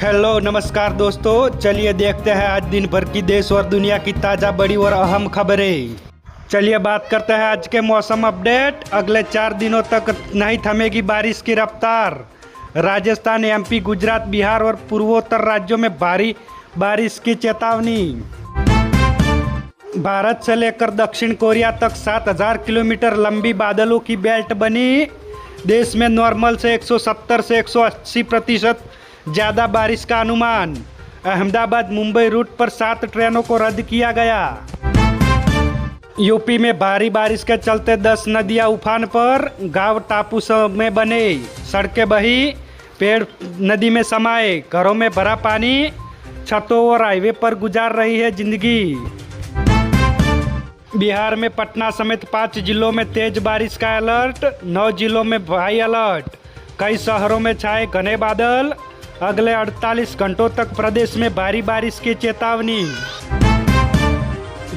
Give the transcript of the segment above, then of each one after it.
Hello नमस्कार दोस्तों, चलिए देखते हैं आज दिन भर की देश और दुनिया की ताज़ा बड़ी और अहम खबरें। चलिए बात करते हैं आज के मौसम अपडेट। अगले 4 दिनों तक नहीं थमेगी बारिश की रफ्तार। राजस्थान, एमपी, गुजरात, बिहार और पूर्वोत्तर राज्यों में भारी बारिश की चेतावनी। भारत से लेकर दक्षिण कोरिया तक 7000 किलोमीटर लंबी बादलों की बेल्ट बनी। देश में नॉर्मल से 170 से 180% ज़्यादा बारिश का अनुमान। अहमदाबाद मुंबई रूट पर 7 ट्रेनों को रद्द किया गया। यूपी में भारी बारिश के चलते 10 नदियां उफान पर। गांव टापू में बने, सड़कें बही, पेड़ नदी में समाये, घरों में भरा पानी, छतों और हाईवे पर गुजार रही है जिंदगी। बिहार में पटना समेत 5 जिलों में तेज बारिश का अलर्ट, 9 जिलों में हाई अलर्ट। कई शहरों में छाए घने बादल। अगले 48 घंटों तक प्रदेश में भारी बारिश की चेतावनी।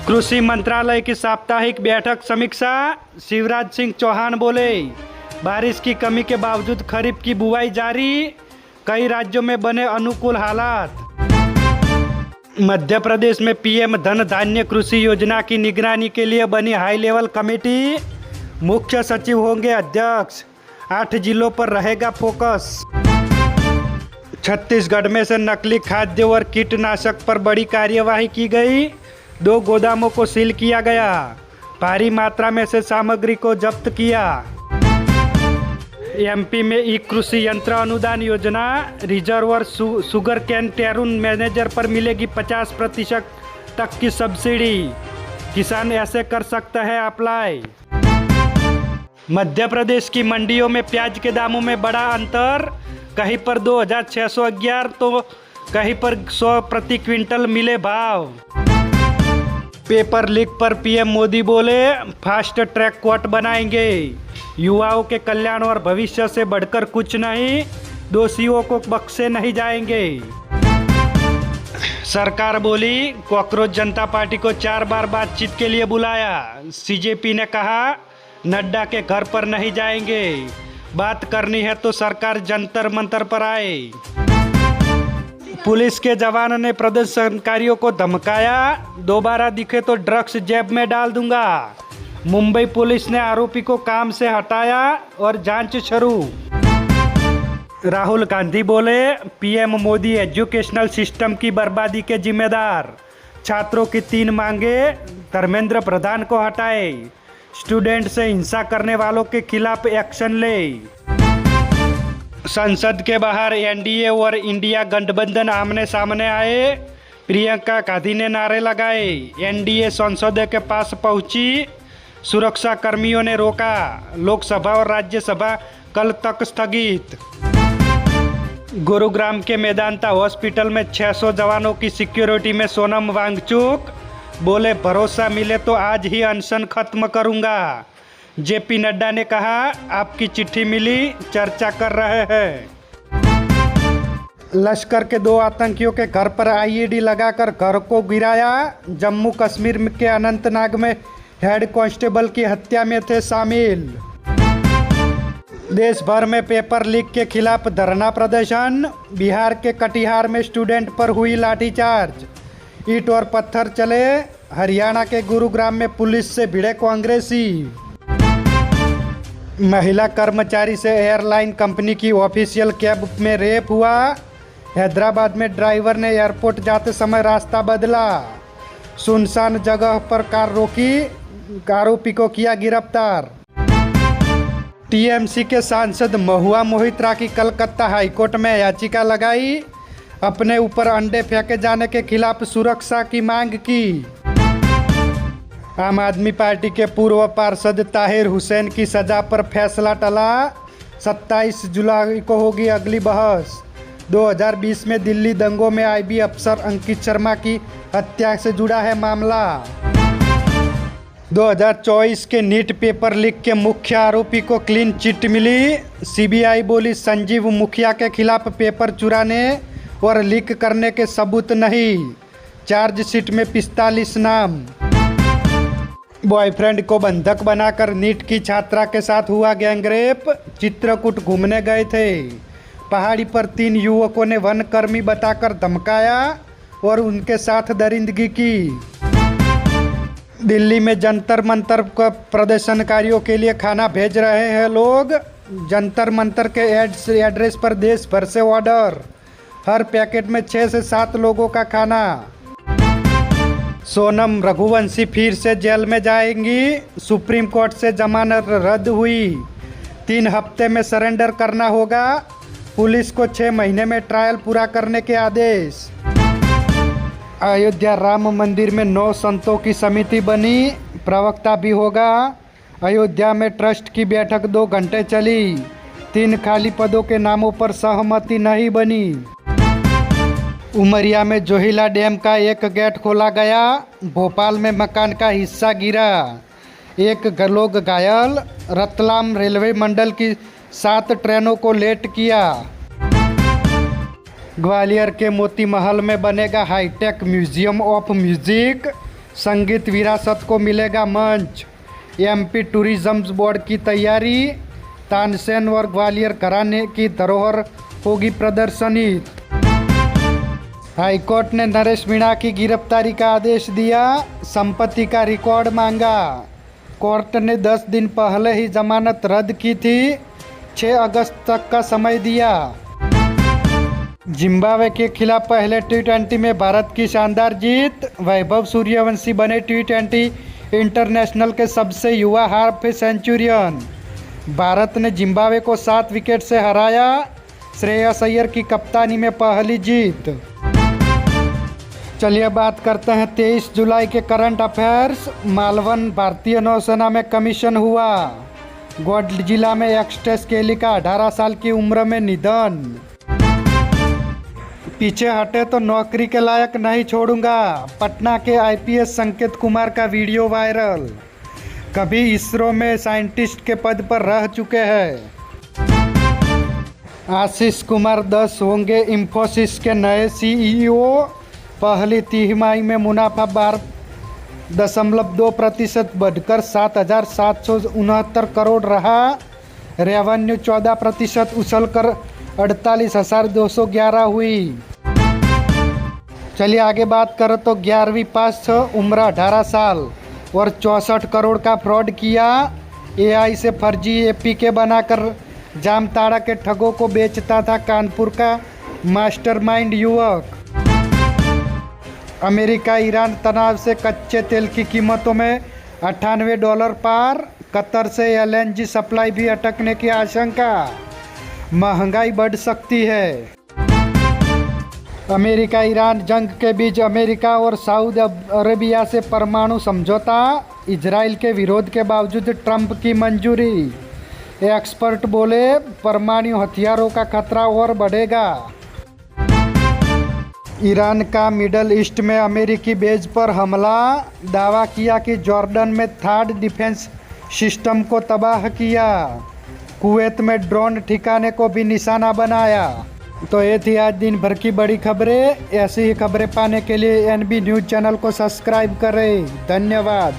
कृषि मंत्रालय की साप्ताहिक बैठक समीक्षा। शिवराज सिंह चौहान बोले, बारिश की कमी के बावजूद खरीफ की बुवाई जारी। कई राज्यों में बने अनुकूल हालात। मध्य प्रदेश में पीएम धन धान्य कृषि योजना की निगरानी के लिए बनी हाई लेवल कमेटी। मुख्य सचिव होंगे अध्यक्ष। 8 जिलों पर रहेगा फोकस। छत्तीसगढ़ में से नकली खाद्य और कीटनाशक पर बड़ी कार्यवाही की गई। 2 गोदामों को सील किया गया। भारी मात्रा में से सामग्री को जब्त किया। एमपी में ई कृषि यंत्र अनुदान योजना। रिजर्व और शुगर कैन टेरून मैनेजर पर मिलेगी 50% तक की सब्सिडी। किसान ऐसे कर सकता है अप्लाई। मध्य प्रदेश की मंडियों में प्याज के दामों में बड़ा अंतर। कहीं पर 2611 तो कहीं पर 100 प्रति क्विंटल मिले भाव। पेपर लीक पर पीएम मोदी बोले, फास्ट ट्रैक कोर्ट बनाएंगे। युवाओं के कल्याण और भविष्य से बढ़कर कुछ नहीं। दोषियों को बख्शे नहीं जाएंगे। सरकार बोली, कॉकरोच जनता पार्टी को 4 बार बातचीत के लिए बुलाया। सीजेपी ने कहा, नड्डा के घर पर नहीं जाएंगे। बात करनी है तो सरकार जंतर मंतर पर आए। पुलिस के जवान ने प्रदर्शनकारियों को धमकाया, दोबारा दिखे तो ड्रग्स जेब में डाल दूंगा। मुंबई पुलिस ने आरोपी को काम से हटाया और जांच शुरू। राहुल गांधी बोले, पीएम मोदी एजुकेशनल सिस्टम की बर्बादी के जिम्मेदार। छात्रों की 3 मांगे धर्मेंद्र प्रधान को हटाए। स्टूडेंट से हिंसा करने वालों के खिलाफ एक्शन ले। संसद के बाहर एनडीए और इंडिया गठबंधन आमने सामने आए। प्रियंका गांधी ने नारे लगाए। एनडीए संसद के पास पहुंची। सुरक्षा कर्मियों ने रोका। लोकसभा और राज्यसभा कल तक स्थगित। गुरुग्राम के मेदांता हॉस्पिटल में 600 जवानों की सिक्योरिटी में सोनम वांगचुक बोले, भरोसा मिले तो आज ही अनशन खत्म करूंगा। जेपी नड्डा ने कहा, आपकी चिट्ठी मिली, चर्चा कर रहे हैं। लश्कर के 2 आतंकियों के घर पर आईईडी लगाकर घर को गिराया। जम्मू कश्मीर के अनंतनाग में हेड कांस्टेबल की हत्या में थे शामिल। देश भर में पेपर लीक के खिलाफ धरना प्रदर्शन। बिहार के कटिहार में स्टूडेंट पर हुई लाठीचार्ज। ईंट और पत्थर चले। हरियाणा के गुरुग्राम में पुलिस से भिड़े कांग्रेसी। महिला कर्मचारी से एयरलाइन कंपनी की ऑफिशियल कैब में रेप हुआ। हैदराबाद में ड्राइवर ने एयरपोर्ट जाते समय रास्ता बदला। सुनसान जगह पर कार रोकी। आरोपी को किया गिरफ्तार। टीएमसी के सांसद महुआ मोहित्रा की कलकत्ता हाईकोर्ट में याचिका लगाई। अपने ऊपर अंडे फेंके जाने के खिलाफ सुरक्षा की मांग की। आम आदमी पार्टी के पूर्व पार्षद ताहिर हुसैन की सजा पर फैसला टला। 27 जुलाई को होगी अगली बहस। 2020 में दिल्ली दंगों में आईबी अफसर अंकित शर्मा की हत्या से जुड़ा है मामला। 2024 के नीट पेपर लीक के मुख्य आरोपी को क्लीन चिट मिली। सीबीआई बोली, संजीव मुखिया के खिलाफ पेपर चुराने और लीक करने के सबूत नहीं। चार्जशीट में 45 नाम। बॉयफ्रेंड को बंधक बनाकर नीट की छात्रा के साथ हुआ गैंगरेप। चित्रकूट घूमने गए थे। पहाड़ी पर 3 युवकों ने वनकर्मी बताकर धमकाया और उनके साथ दरिंदगी की। दिल्ली में जंतर मंतर का प्रदर्शनकारियों के लिए खाना भेज रहे हैं लोग। जंतर मंतर के एड्रेस पर देश भर से ऑर्डर। हर पैकेट में 6 से 7 लोगों का खाना। सोनम रघुवंशी फिर से जेल में जाएंगी। सुप्रीम कोर्ट से जमानत रद्द हुई। 3 हफ्ते में सरेंडर करना होगा। पुलिस को 6 महीने में ट्रायल पूरा करने के आदेश। अयोध्या राम मंदिर में 9 संतों की समिति बनी। प्रवक्ता भी होगा। अयोध्या में ट्रस्ट की बैठक 2 घंटे चली। 3 खाली पदों के नामों पर सहमति नहीं बनी। उमरिया में जोहिला डैम का एक गेट खोला गया। भोपाल में मकान का हिस्सा गिरा। 1 लोग घायल। रतलाम रेलवे मंडल की 7 ट्रेनों को लेट किया। ग्वालियर के मोती महल में बनेगा हाईटेक म्यूजियम ऑफ म्यूजिक। संगीत विरासत को मिलेगा मंच। एमपी टूरिज्म बोर्ड की तैयारी। तानसेन और ग्वालियर घराने की धरोहर होगी प्रदर्शनी। हाईकोर्ट ने नरेश मीणा की गिरफ्तारी का आदेश दिया। संपत्ति का रिकॉर्ड मांगा। कोर्ट ने 10 दिन पहले ही जमानत रद्द की थी। 6 अगस्त तक का समय दिया। जिम्बाब्वे के खिलाफ पहले T20 में भारत की शानदार जीत। वैभव सूर्यवंशी बने T20 इंटरनेशनल के सबसे युवा हाफ सेंचुरियन। भारत ने जिम्बाब्वे को 7 विकेट से हराया। श्रेयस अय्यर की कप्तानी में पहली जीत। चलिए बात करते हैं 23 जुलाई के करंट अफेयर्स। मालवन भारतीय नौसेना में कमीशन हुआ। गोड्जिला में एक्सट्रेस केली का 18 साल की उम्र में निधन। पीछे हटे तो नौकरी के लायक नहीं छोड़ूंगा। पटना के IPS संकेत कुमार का वीडियो वायरल। कभी इसरो में साइंटिस्ट के पद पर रह चुके हैं। आशीष कुमार 10 होंगे इंफोसिस के नए CEO। पहली तिमाही में मुनाफा 12.2% बढ़कर 7,769 करोड़ रहा। रेवेन्यू 14% उछलकर 48,211 हुई। चलिए आगे बात करें तो 11वीं पास, उम्र 18 साल और 64 करोड़ का फ्रॉड किया। AI से फर्जी APK बनाकर जामताड़ा के ठगों को बेचता था कानपुर का मास्टरमाइंड युवक। अमेरिका ईरान तनाव से कच्चे तेल की कीमतों में $98 पार। कतर से LNG सप्लाई भी अटकने की आशंका। महंगाई बढ़ सकती है। अमेरिका ईरान जंग के बीच अमेरिका और सऊदी अरेबिया से परमाणु समझौता। इजराइल के विरोध के बावजूद ट्रंप की मंजूरी। एक्सपर्ट बोले परमाणु हथियारों का खतरा और बढ़ेगा। ईरान का मिडल ईस्ट में अमेरिकी बेस पर हमला। दावा किया कि जॉर्डन में थर्ड डिफेंस सिस्टम को तबाह किया। कुवैत में ड्रोन ठिकाने को भी निशाना बनाया। तो ये थी आज दिन भर की बड़ी खबरें। ऐसी ही खबरें पाने के लिए NB न्यूज़ चैनल को सब्सक्राइब करें। धन्यवाद।